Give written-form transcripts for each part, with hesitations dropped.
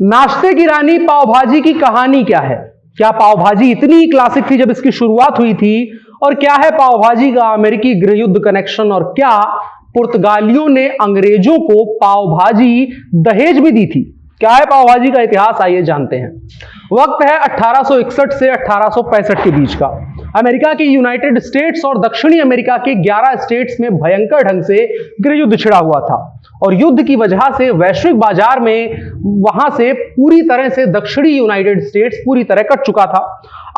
नाश्ते की रानी पाव भाजी की कहानी क्या है? क्या पाव भाजी इतनी क्लासिक थी जब इसकी शुरुआत हुई थी? और क्या है पाव भाजी का अमेरिकी गृह युद्ध कनेक्शन? और क्या पुर्तगालियों ने अंग्रेजों को पाव भाजी दहेज भी दी थी? क्या है पाव भाजी का इतिहास, आइए जानते हैं। वक्त है 1861 से 1865 के बीच का। अमेरिका के यूनाइटेड स्टेट्स और दक्षिणी अमेरिका के 11 स्टेट्स में भयंकर ढंग से गृह युद्ध छिड़ा हुआ था और युद्ध की वजह से वैश्विक बाजार में वहां से पूरी तरह से दक्षिणी यूनाइटेड स्टेट्स पूरी तरह कट चुका था।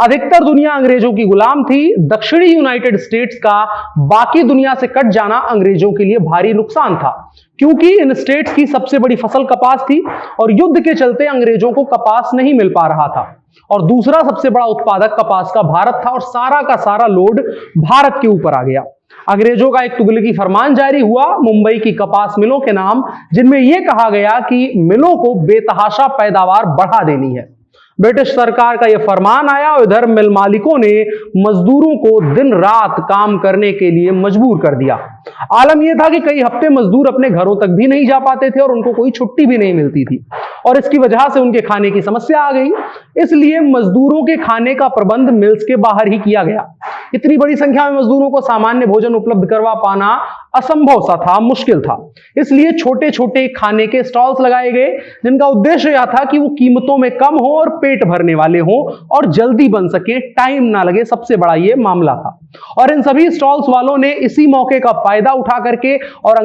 अधिकतर दुनिया अंग्रेजों की गुलाम थी। दक्षिणी यूनाइटेड स्टेट्स का बाकी दुनिया से कट जाना अंग्रेजों के लिए भारी नुकसान था, क्योंकि इन स्टेट्स की सबसे बड़ी फसल कपास थी और युद्ध के चलते अंग्रेजों को कपास नहीं मिल पा रहा था। और दूसरा सबसे बड़ा उत्पादक कपास का भारत था और सारा का सारा लोड भारत के ऊपर आ गया। अंग्रेजों का एक तुगलकी फरमान जारी हुआ मुंबई की कपास मिलों के नाम, जिनमें यह कहा गया कि मिलों को बेतहाशा पैदावार बढ़ा देनी है। ब्रिटिश सरकार का यह फरमान आया और इधर मिल मालिकों ने मजदूरों को दिन रात काम करने के लिए मजबूर कर दिया। आलम यह था कि कई हफ्ते मजदूर अपने घरों तक भी नहीं जा पाते थे और उनको कोई छुट्टी भी नहीं मिलती थी और इसकी वजह से उनके खाने की समस्या आ गई। इसलिए मजदूरों के खाने का प्रबंध मिल्स के बाहर ही किया गया। इतनी बड़ी संख्या में मजदूरों को सामान्य भोजन उपलब्ध करवा पाना असंभव सा था, मुश्किल था। इसलिए छोटे छोटे खाने के स्टॉल्स लगाए गए, जिनका उद्देश्य यह था कि वो कीमतों में कम हो और पेट भरने वाले हो और जल्दी बन सके, टाइम ना लगे। सबसे बड़ा ये मामला था और इन सभी स्टॉल्स वालों ने इसी मौके का फायदा उठा करके और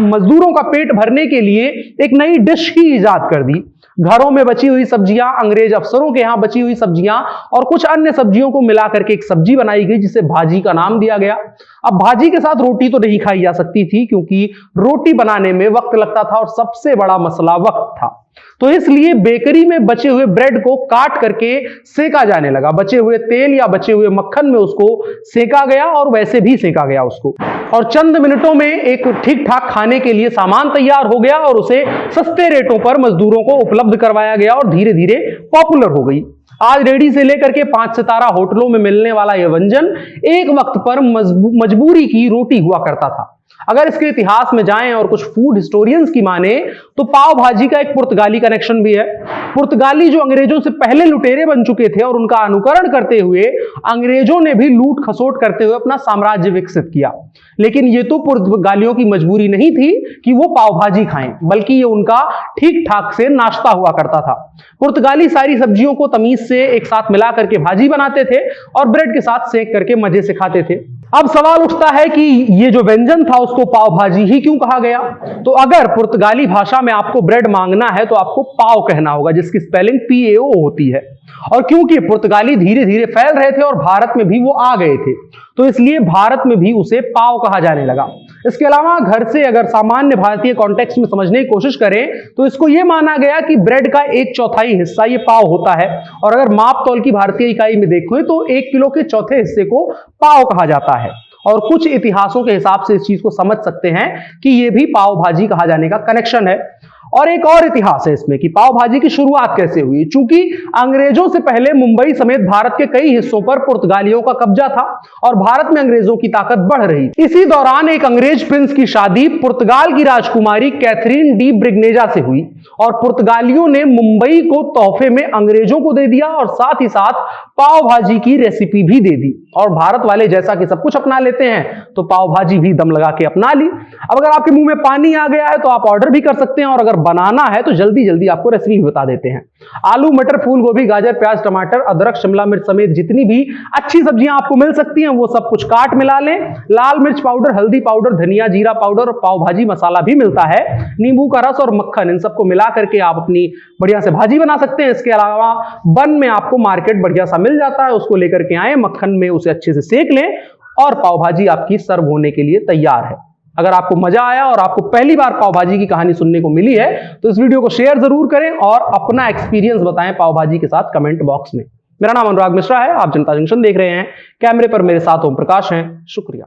मजदूरों का पेट भरने के लिए एक नई डिश ही इजाद कर दी। घरों में बची हुई सब्जियां, अंग्रेज अफसरों के यहां बची हुई सब्जियां और कुछ अन्य सब्जियों को मिलाकर के एक सब्जी बनाई गई जिसे भाजी का नाम दिया गया। अब भाजी के साथ रोटी तो नहीं खाई जा सकती थी, क्योंकि रोटी बनाने में वक्त लगता था और सबसे बड़ा मसला वक्त था। तो इसलिए बेकरी में बचे हुए ब्रेड को काट करके सेका जाने लगा। बचे हुए तेल या बचे हुए मक्खन में उसको सेका गया और वैसे भी सेका गया उसको, और चंद मिनटों में एक ठीक ठाक खाने के लिए सामान तैयार हो गया और उसे सस्ते रेटों पर मजदूरों को उपलब्ध करवाया गया और धीरे धीरे पॉपुलर हो गई। आज रेडी से लेकर के 5 सितारा होटलों में मिलने वाला यह व्यंजन एक वक्त पर मजबूरी की रोटी हुआ करता था। अगर इसके इतिहास में जाएं और कुछ फूड हिस्टोरियंस की माने तो पाव भाजी का एक पुर्तगाली कनेक्शन भी है। पुर्तगाली जो अंग्रेजों से पहले लुटेरे बन चुके थे और उनका अनुकरण करते हुए अंग्रेजों ने भी लूट खसोट करते हुए अपना साम्राज्य विकसित किया। लेकिन ये तो पुर्तगालियों की मजबूरी नहीं थी कि वो पाव भाजी खाएं, बल्कि ये उनका ठीक ठाक से नाश्ता हुआ करता था। पुर्तगाली सारी सब्जियों को तमीज से एक साथ मिला करके भाजी बनाते थे और ब्रेड के साथ सेक करके मजे से खाते थे। अब सवाल उठता है कि ये जो व्यंजन था उसको पाव भाजी ही क्यों कहा गया? तो अगर पुर्तगाली भाषा में आपको ब्रेड मांगना है तो आपको पाव कहना होगा, जिसकी स्पेलिंग PAO होती है। और क्योंकि पुर्तगाली धीरे धीरे फैल रहे थे और भारत में भी वो आ गए थे, तो इसलिए भारत में भी उसे पाव कहा जाने लगा। इसके अलावा घर से अगर सामान्य भारतीय कॉन्टेक्स्ट में समझने की कोशिश करें तो इसको यह माना गया कि ब्रेड का 1/4 हिस्सा ये पाव होता है, और अगर माप तौल की भारतीय इकाई में देखें तो 1 किलो के चौथे हिस्से को पाव कहा जाता है। और कुछ इतिहासों के हिसाब से इस चीज को समझ सकते हैं कि यह भी पाव भाजी कहा जाने का कनेक्शन है। और एक और इतिहास है इसमें कि पाव भाजी की शुरुआत कैसे हुई। चूंकि अंग्रेजों से पहले मुंबई समेत भारत के कई हिस्सों पर पुर्तगालियों का कब्जा था और भारत में अंग्रेजों की ताकत बढ़ रही। इसी दौरान एक अंग्रेज प्रिंस की शादी पुर्तगाल की राजकुमारी कैथरीन डी ब्रिगनेजा से हुई और पुर्तगालियों ने मुंबई को तोहफे में अंग्रेजों को दे दिया और साथ ही साथ पाव भाजी की रेसिपी भी दे दी। और भारत वाले जैसा कि सब कुछ अपना लेते हैं तो पाव भाजी भी दम लगा के अपना ली। अब अगर आपके मुंह में पानी आ गया है तो आप ऑर्डर भी कर सकते हैं, और अगर बनाना है तो जल्दी जल्दी आपको रेसिपी भी बता देते हैं। आलू, मटर, फूल गोभी, गाजर, प्याज, टमाटर, अदरक, शिमला मिर्च समेत जितनी भी अच्छी सब्जियां आपको मिल सकती हैं वो सब कुछ काट मिला लें। लाल मिर्च पाउडर, हल्दी पाउडर, धनिया जीरा पाउडर और पाव भाजी मसाला भी मिलता है। नींबू का रस और मक्खन, इन सबको मिला करके आप अपनी बढ़िया से भाजी बना सकते हैं। इसके अलावा बन में आपको मार्केट बढ़िया सा मिल जाता है, उसको लेकर के आए, मक्खन में उसे अच्छे से सेक लें और पाव भाजी आपकी सर्व होने के लिए तैयार है। अगर आपको मजा आया और आपको पहली बार पाव भाजी की कहानी सुनने को मिली है तो इस वीडियो को शेयर जरूर करें और अपना एक्सपीरियंस बताएं पाव भाजी के साथ कमेंट बॉक्स में। मेरा नाम अनुराग मिश्रा है, आप जनता जंक्शन देख रहे हैं। कैमरे पर मेरे साथ ओम प्रकाश हैं। शुक्रिया।